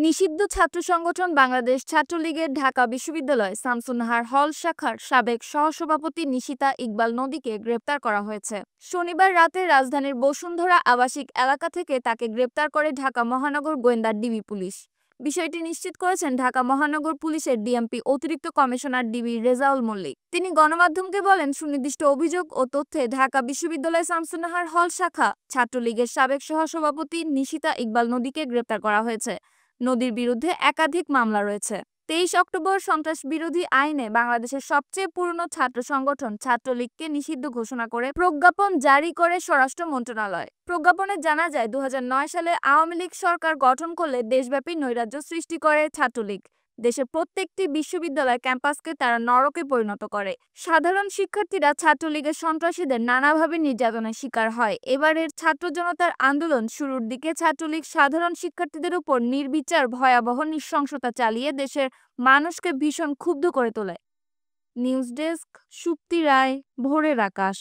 নিষিদ্ধ ছাত্র সংগঠন বাংলাদেশ ছাত্রলীগের ঢাকা বিশ্ববিদ্যালয় শামসুন্নাহার হল শাখার সাবেক সহসভাপতি নিশিতা ইকবাল নদীকে গ্রেপ্তার করা হয়েছে। শনিবার রাতে রাজধানীর বসুন্ধরা আবাসিক এলাকা থেকে তাকে গ্রেপ্তার করে ঢাকা মহানগর গোয়েন্দা ডিবি পুলিশ। বিষয়টি নিশ্চিত করেছেন ঢাকা মহানগর পুলিশের ডিএমপি অতিরিক্ত কমিশনার ডিবি রেজাউল মল্লিক। তিনি গণমাধ্যমকে বলেন, সুনির্দিষ্ট অভিযোগ ও তথ্যে ঢাকা বিশ্ববিদ্যালয় শামসুন্নাহার হল শাখা ছাত্রলীগের সাবেক সহসভাপতি নিশিতা ইকবাল নদীকে গ্রেপ্তার করা হয়েছে। নদীর বিরুদ্ধে একাধিক মামলা রয়েছে। ২৩ অক্টোবর সন্ত্রাস বিরোধী আইনে বাংলাদেশের সবচেয়ে পুরনো ছাত্র সংগঠন ছাত্রলীগকে নিষিদ্ধ ঘোষণা করে প্রজ্ঞাপন জারি করে স্বরাষ্ট্র মন্ত্রণালয়। প্রজ্ঞাপনে জানা যায়, ২০০৯ সালে আওয়ামী লীগ সরকার গঠন করলে দেশব্যাপী নৈরাজ্য সৃষ্টি করে ছাত্রলীগ। দেশের প্রত্যেকটি বিশ্ববিদ্যালয় ক্যাম্পাসকে তারা নরকে পরিণত করে। সাধারণ শিক্ষার্থীরা ছাত্রলীগের সন্ত্রাসীদের নানাভাবে নির্যাতনের শিকার হয়। এবারের ছাত্র জনতার আন্দোলন শুরুর দিকে ছাত্রলীগ সাধারণ শিক্ষার্থীদের উপর নির্বিচার ভয়াবহ নৃশংসতা চালিয়ে দেশের মানুষকে ভীষণ ক্ষুব্ধ করে তোলে। নিউজ ডেস্ক, সুপ্তি রায়, ভোরের আকাশ।